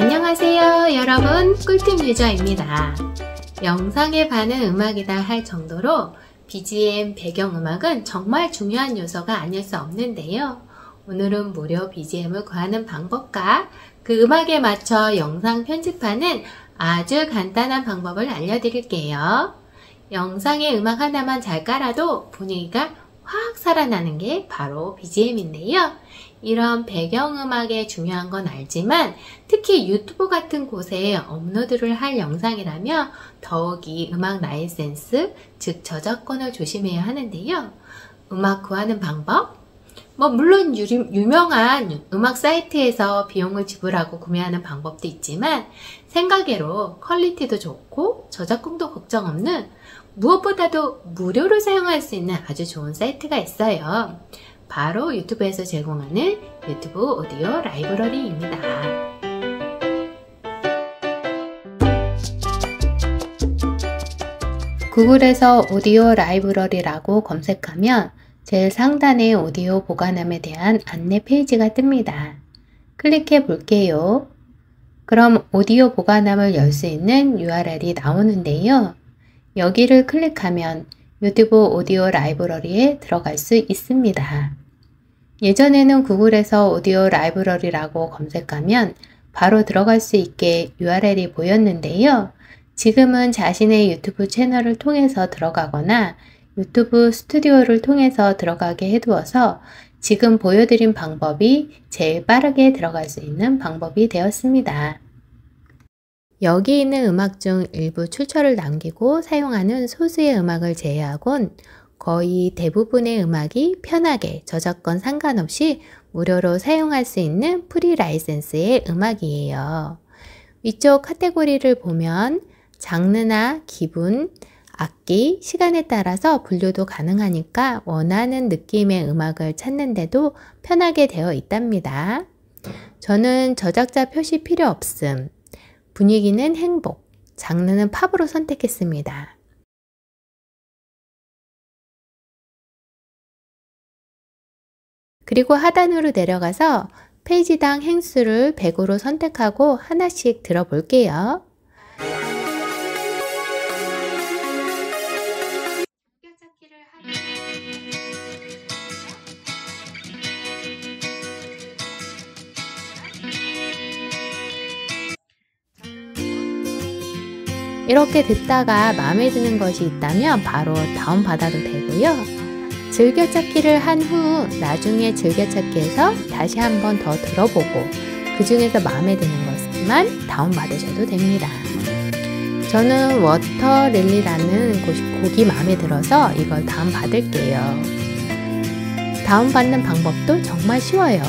안녕하세요 여러분, 꿀팁 유저입니다. 영상에 반은 음악이다 할 정도로 BGM 배경음악은 정말 중요한 요소가 아닐 수 없는데요. 오늘은 무료 BGM을 구하는 방법과 그 음악에 맞춰 영상 편집하는 아주 간단한 방법을 알려드릴게요. 영상에 음악 하나만 잘 깔아도 분위기가 확 살아나는 게 바로 BGM인데요. 이런 배경음악에 중요한 건 알지만 특히 유튜브 같은 곳에 업로드를 할 영상이라면 더욱이 음악 라이센스, 즉 저작권을 조심해야 하는데요. 음악 구하는 방법? 물론 유명한 음악 사이트에서 비용을 지불하고 구매하는 방법도 있지만 생각외로 퀄리티도 좋고 저작권도 걱정 없는 무엇보다도 무료로 사용할 수 있는 아주 좋은 사이트가 있어요. 바로 유튜브에서 제공하는 유튜브 오디오 라이브러리입니다. 구글에서 오디오 라이브러리라고 검색하면 제일 상단에 오디오 보관함에 대한 안내 페이지가 뜹니다. 클릭해 볼게요. 그럼 오디오 보관함을 열 수 있는 URL이 나오는데요. 여기를 클릭하면 유튜브 오디오 라이브러리에 들어갈 수 있습니다. 예전에는 구글에서 오디오 라이브러리라고 검색하면 바로 들어갈 수 있게 URL이 보였는데요. 지금은 자신의 유튜브 채널을 통해서 들어가거나 유튜브 스튜디오를 통해서 들어가게 해두어서 지금 보여드린 방법이 제일 빠르게 들어갈 수 있는 방법이 되었습니다. 여기 있는 음악 중 일부 출처를 남기고 사용하는 소수의 음악을 제외하곤 거의 대부분의 음악이 편하게 저작권 상관없이 무료로 사용할 수 있는 프리 라이센스의 음악이에요. 위쪽 카테고리를 보면 장르나 기분, 악기, 시간에 따라서 분류도 가능하니까 원하는 느낌의 음악을 찾는데도 편하게 되어 있답니다. 저는 저작자 표시 필요 없음, 분위기는 행복, 장르는 팝으로 선택했습니다. 그리고 하단으로 내려가서 페이지당 행수를 100으로 선택하고 하나씩 들어볼게요. 이렇게 듣다가 마음에 드는 것이 있다면 바로 다운받아도 되고요. 즐겨찾기를 한 후 나중에 즐겨찾기에서 다시 한번 더 들어보고 그 중에서 마음에 드는 것만 다운받으셔도 됩니다. 저는 워터릴리라는 곡이 마음에 들어서 이걸 다운받을게요. 다운받는 방법도 정말 쉬워요.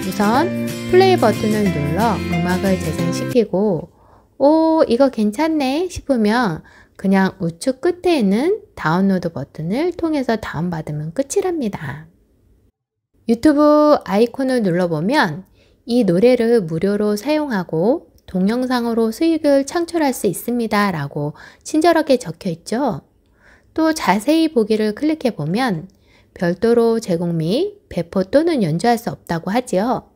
우선 플레이 버튼을 눌러 음악을 재생시키고 오, 이거 괜찮네 싶으면 그냥 우측 끝에 있는 다운로드 버튼을 통해서 다운받으면 끝이랍니다. 유튜브 아이콘을 눌러보면 이 노래를 무료로 사용하고 동영상으로 수익을 창출할 수 있습니다 라고 친절하게 적혀 있죠. 또 자세히 보기를 클릭해 보면 별도로 제공 및 배포 또는 연주할 수 없다고 하지요.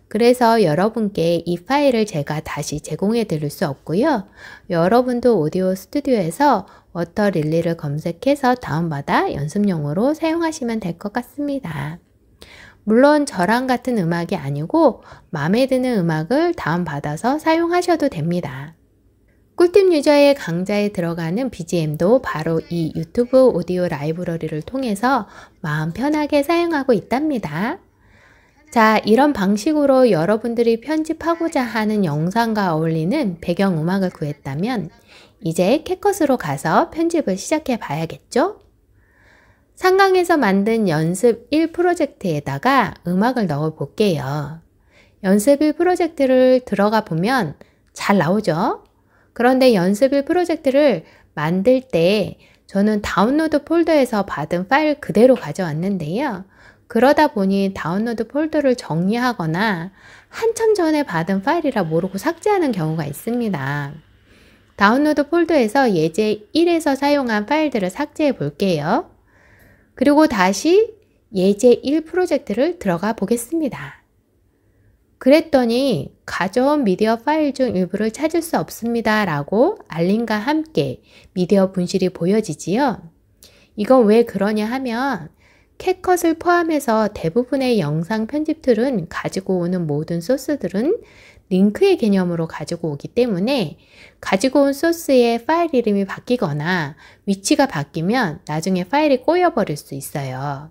그래서 여러분께 이 파일을 제가 다시 제공해 드릴 수 없고요. 여러분도 오디오 스튜디오에서 워터릴리를 검색해서 다운받아 연습용으로 사용하시면 될 것 같습니다. 물론 저랑 같은 음악이 아니고 마음에 드는 음악을 다운받아서 사용하셔도 됩니다. 꿀팁 유저의 강좌에 들어가는 BGM도 바로 이 유튜브 오디오 라이브러리를 통해서 마음 편하게 사용하고 있답니다. 자, 이런 방식으로 여러분들이 편집하고자 하는 영상과 어울리는 배경음악을 구했다면 이제 캡컷으로 가서 편집을 시작해 봐야겠죠? 상강에서 만든 연습 1 프로젝트에다가 음악을 넣어 볼게요. 연습 1 프로젝트를 들어가 보면 잘 나오죠? 그런데 연습 1 프로젝트를 만들 때 저는 다운로드 폴더에서 받은 파일 그대로 가져왔는데요. 그러다 보니 다운로드 폴더를 정리하거나 한참 전에 받은 파일이라 모르고 삭제하는 경우가 있습니다. 다운로드 폴더에서 예제 1에서 사용한 파일들을 삭제해 볼게요. 그리고 다시 예제 1 프로젝트를 들어가 보겠습니다. 그랬더니 가져온 미디어 파일 중 일부를 찾을 수 없습니다 라고 알림과 함께 미디어 분실이 보여지지요. 이건 왜 그러냐 하면 캣컷을 포함해서 대부분의 영상 편집 툴은 가지고 오는 모든 소스들은 링크의 개념으로 가지고 오기 때문에 가지고 온 소스의 파일 이름이 바뀌거나 위치가 바뀌면 나중에 파일이 꼬여버릴 수 있어요.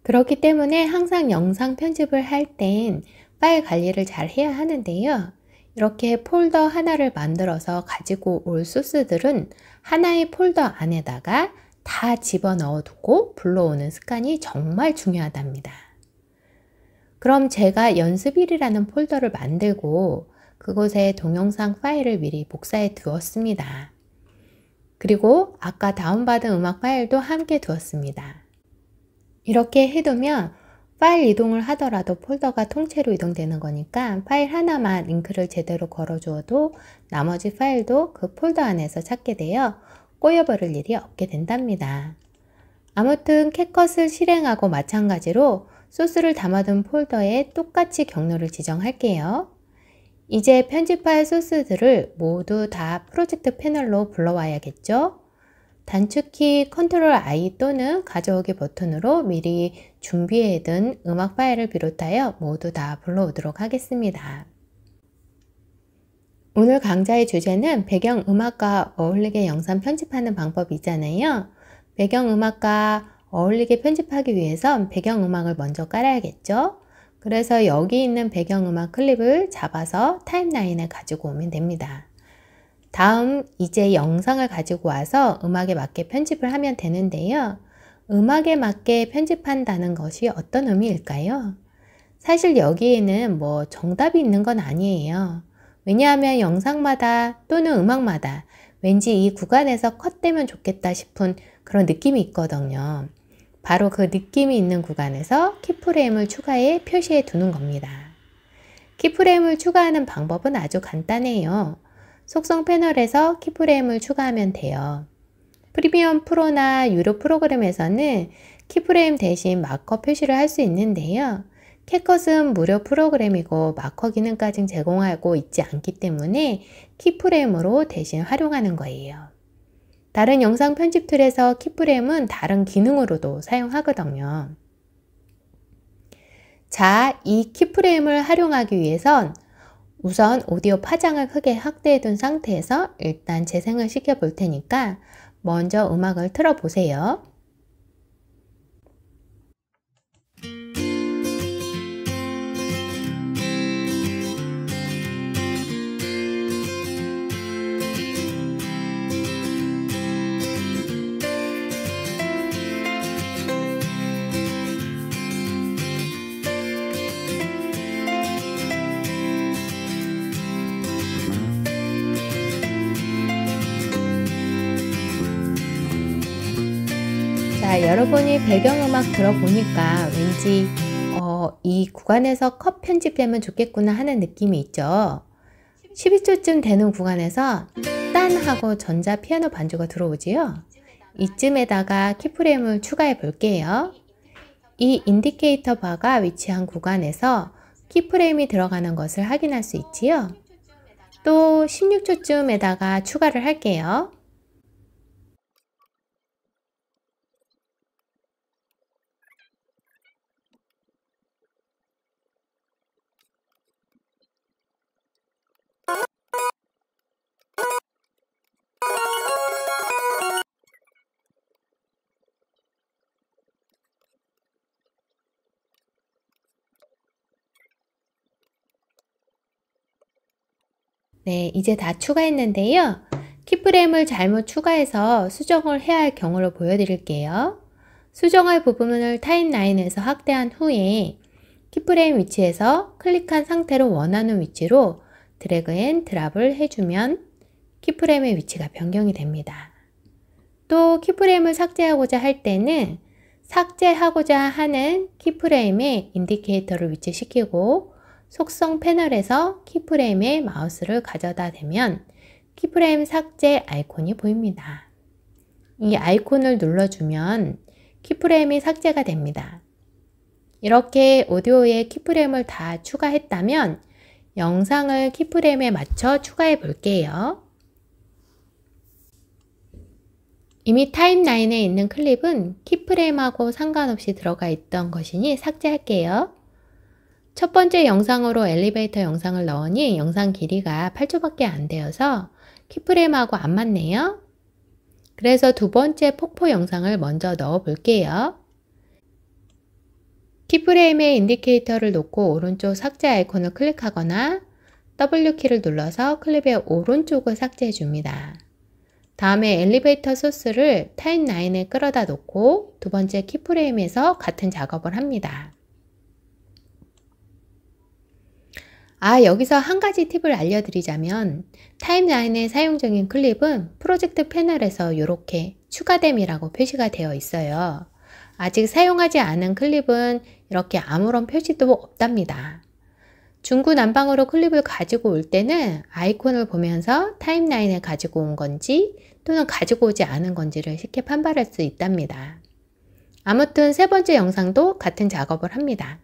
그렇기 때문에 항상 영상 편집을 할 땐 파일 관리를 잘 해야 하는데요. 이렇게 폴더 하나를 만들어서 가지고 올 소스들은 하나의 폴더 안에다가 다 집어넣어 두고 불러오는 습관이 정말 중요하답니다. 그럼 제가 연습일이라는 폴더를 만들고 그곳에 동영상 파일을 미리 복사해 두었습니다. 그리고 아까 다운받은 음악 파일도 함께 두었습니다. 이렇게 해두면 파일 이동을 하더라도 폴더가 통째로 이동되는 거니까 파일 하나만 링크를 제대로 걸어주어도 나머지 파일도 그 폴더 안에서 찾게 되어 꼬여버릴 일이 없게 된답니다. 아무튼 캣컷을 실행하고 마찬가지로 소스를 담아둔 폴더에 똑같이 경로를 지정할게요. 이제 편집할 소스들을 모두 다 프로젝트 패널로 불러와야겠죠? 단축키 컨트롤 I 또는 가져오기 버튼으로 미리 준비해둔 음악 파일을 비롯하여 모두 다 불러오도록 하겠습니다. 오늘 강좌의 주제는 배경음악과 어울리게 영상 편집하는 방법이잖아요. 배경음악과 어울리게 편집하기 위해선 배경음악을 먼저 깔아야겠죠? 그래서 여기 있는 배경음악 클립을 잡아서 타임라인에 가지고 오면 됩니다. 다음 이제 영상을 가지고 와서 음악에 맞게 편집을 하면 되는데요. 음악에 맞게 편집한다는 것이 어떤 의미일까요? 사실 여기에는 뭐 정답이 있는 건 아니에요. 왜냐하면 영상마다 또는 음악마다 왠지 이 구간에서 컷되면 좋겠다 싶은 그런 느낌이 있거든요. 바로 그 느낌이 있는 구간에서 키프레임을 추가해 표시해 두는 겁니다. 키프레임을 추가하는 방법은 아주 간단해요. 속성 패널에서 키프레임을 추가하면 돼요. 프리미엄 프로나 유료 프로그램에서는 키프레임 대신 마커 표시를 할 수 있는데요. 캣컷은 무료 프로그램이고 마커 기능까지 제공하고 있지 않기 때문에 키프레임으로 대신 활용하는 거예요. 다른 영상 편집 툴에서 키프레임은 다른 기능으로도 사용하거든요. 자, 이 키프레임을 활용하기 위해선 우선 오디오 파장을 크게 확대해 둔 상태에서 일단 재생을 시켜 볼 테니까 먼저 음악을 틀어 보세요. 자, 여러분이 배경음악 들어보니까 왠지 이 구간에서 컷 편집되면 좋겠구나 하는 느낌이 있죠. 12초쯤 되는 구간에서 딴 하고 전자 피아노 반주가 들어오지요. 이쯤에다가 키프레임을 추가해 볼게요. 이 인디케이터 바가 위치한 구간에서 키프레임이 들어가는 것을 확인할 수 있지요. 또 16초쯤에다가 추가를 할게요. 네, 이제 다 추가했는데요. 키프레임을 잘못 추가해서 수정을 해야 할 경우를 보여드릴게요. 수정할 부분을 타임라인에서 확대한 후에 키프레임 위치에서 클릭한 상태로 원하는 위치로 드래그 앤 드랍을 해주면 키프레임의 위치가 변경이 됩니다. 또 키프레임을 삭제하고자 할 때는 삭제하고자 하는 키프레임의 인디케이터를 위치시키고 속성 패널에서 키프레임에 마우스를 가져다 대면 키프레임 삭제 아이콘이 보입니다. 이 아이콘을 눌러주면 키프레임이 삭제가 됩니다. 이렇게 오디오에 키프레임을 다 추가했다면 영상을 키프레임에 맞춰 추가해 볼게요. 이미 타임라인에 있는 클립은 키프레임하고 상관없이 들어가 있던 것이니 삭제할게요. 첫 번째 영상으로 엘리베이터 영상을 넣으니 영상 길이가 8초밖에 안 되어서 키프레임하고 안 맞네요. 그래서 두 번째 폭포 영상을 먼저 넣어 볼게요. 키프레임에 인디케이터를 놓고 오른쪽 삭제 아이콘을 클릭하거나 W키를 눌러서 클립의 오른쪽을 삭제해 줍니다. 다음에 엘리베이터 소스를 타임라인에 끌어다 놓고 두 번째 키프레임에서 같은 작업을 합니다. 여기서 한 가지 팁을 알려드리자면 타임라인의 사용 중인 클립은 프로젝트 패널에서 이렇게 추가됨이라고 표시가 되어 있어요. 아직 사용하지 않은 클립은 이렇게 아무런 표시도 없답니다. 중구난방으로 클립을 가지고 올 때는 아이콘을 보면서 타임라인에 가지고 온 건지 또는 가지고 오지 않은 건지를 쉽게 판별할 수 있답니다. 아무튼 세 번째 영상도 같은 작업을 합니다.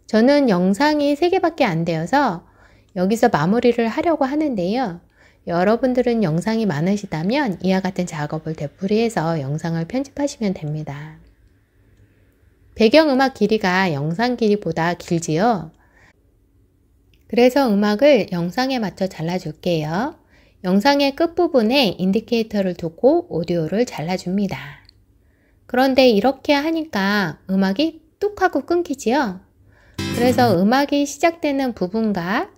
저는 영상이 3개밖에 안 되어서 여기서 마무리를 하려고 하는데요. 여러분들은 영상이 많으시다면 이와 같은 작업을 되풀이해서 영상을 편집하시면 됩니다. 배경음악 길이가 영상 길이보다 길지요. 그래서 음악을 영상에 맞춰 잘라줄게요. 영상의 끝부분에 인디케이터를 두고 오디오를 잘라줍니다. 그런데 이렇게 하니까 음악이 뚝 하고 끊기지요. 그래서 음악이 시작되는 부분과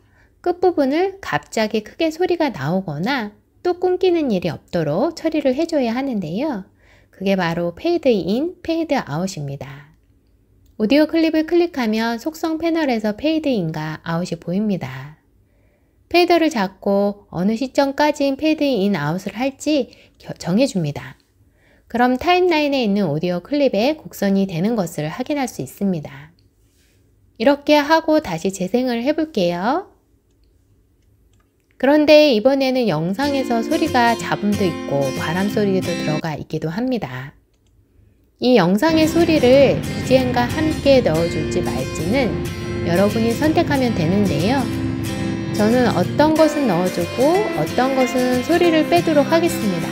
끝부분을 갑자기 크게 소리가 나오거나 또 끊기는 일이 없도록 처리를 해줘야 하는데요. 그게 바로 페이드 인, 페이드 아웃입니다. 오디오 클립을 클릭하면 속성 패널에서 페이드 인과 아웃이 보입니다. 페이더를 잡고 어느 시점까지 페이드 인, 아웃을 할지 정해줍니다. 그럼 타임라인에 있는 오디오 클립에 곡선이 되는 것을 확인할 수 있습니다. 이렇게 하고 다시 재생을 해볼게요. 그런데 이번에는 영상에서 소리가 잡음도 있고 바람 소리도 들어가 있기도 합니다. 이 영상의 소리를 BGM과 함께 넣어줄지 말지는 여러분이 선택하면 되는데요. 저는 어떤 것은 넣어주고 어떤 것은 소리를 빼도록 하겠습니다.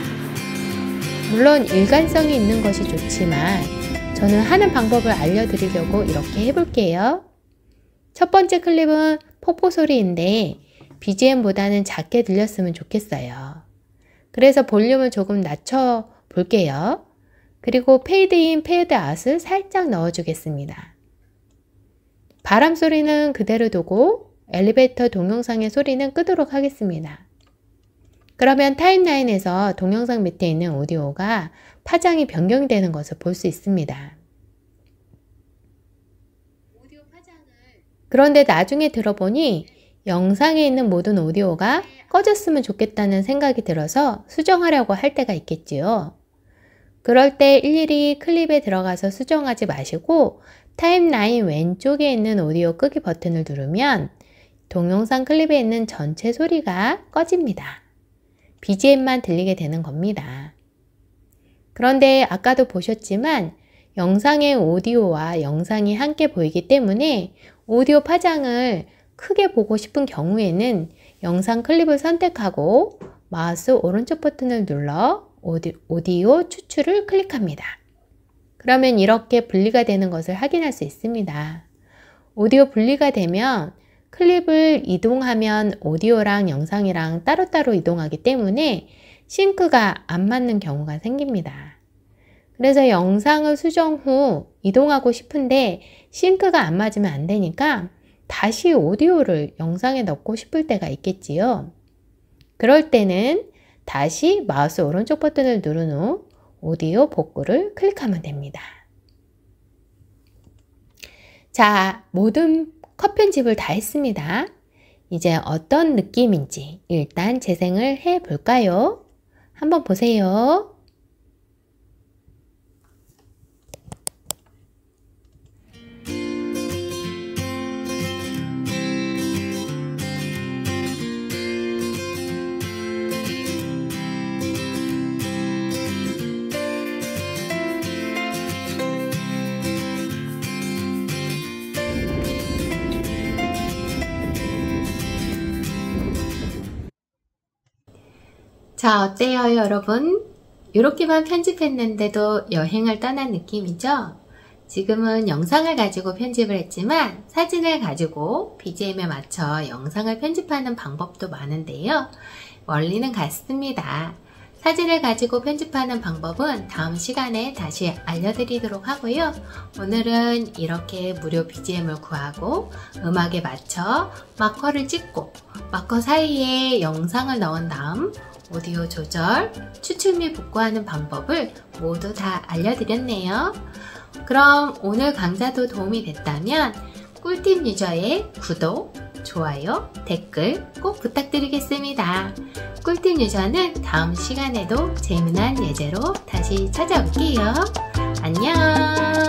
물론 일관성이 있는 것이 좋지만 저는 하는 방법을 알려드리려고 이렇게 해볼게요. 첫 번째 클립은 폭포 소리인데 BGM보다는 작게 들렸으면 좋겠어요. 그래서 볼륨을 조금 낮춰 볼게요. 그리고 페이드 인, 페이드 아웃을 살짝 넣어주겠습니다. 바람 소리는 그대로 두고 엘리베이터 동영상의 소리는 끄도록 하겠습니다. 그러면 타임라인에서 동영상 밑에 있는 오디오가 파장이 변경되는 것을 볼 수 있습니다. 그런데 나중에 들어보니 영상에 있는 모든 오디오가 꺼졌으면 좋겠다는 생각이 들어서 수정하려고 할 때가 있겠지요. 그럴 때 일일이 클립에 들어가서 수정하지 마시고 타임라인 왼쪽에 있는 오디오 끄기 버튼을 누르면 동영상 클립에 있는 전체 소리가 꺼집니다. BGM만 들리게 되는 겁니다. 그런데 아까도 보셨지만 영상의 오디오와 영상이 함께 보이기 때문에 오디오 파장을 크게 보고 싶은 경우에는 영상 클립을 선택하고 마우스 오른쪽 버튼을 눌러 오디오 추출을 클릭합니다. 그러면 이렇게 분리가 되는 것을 확인할 수 있습니다. 오디오 분리가 되면 클립을 이동하면 오디오랑 영상이랑 따로따로 이동하기 때문에 싱크가 안 맞는 경우가 생깁니다. 그래서 영상을 수정 후 이동하고 싶은데 싱크가 안 맞으면 안 되니까 다시 오디오를 영상에 넣고 싶을 때가 있겠지요. 그럴 때는 다시 마우스 오른쪽 버튼을 누른 후 오디오 복구를 클릭하면 됩니다. 자, 모든 컷 편집을 다 했습니다. 이제 어떤 느낌인지 일단 재생을 해 볼까요? 한번 보세요. 자, 어때요, 여러분? 이렇게만 편집했는데도 여행을 떠난 느낌이죠? 지금은 영상을 가지고 편집을 했지만 사진을 가지고 BGM에 맞춰 영상을 편집하는 방법도 많은데요. 원리는 같습니다. 사진을 가지고 편집하는 방법은 다음 시간에 다시 알려드리도록 하고요. 오늘은 이렇게 무료 BGM을 구하고 음악에 맞춰 마커를 찍고 마커 사이에 영상을 넣은 다음 오디오 조절, 추출 및 복구하는 방법을 모두 다 알려드렸네요. 그럼 오늘 강좌도 도움이 됐다면 꿀팁 유저의 구독, 좋아요, 댓글 꼭 부탁드리겠습니다. 꿀팁 유저는 다음 시간에도 재미난 예제로 다시 찾아올게요. 안녕!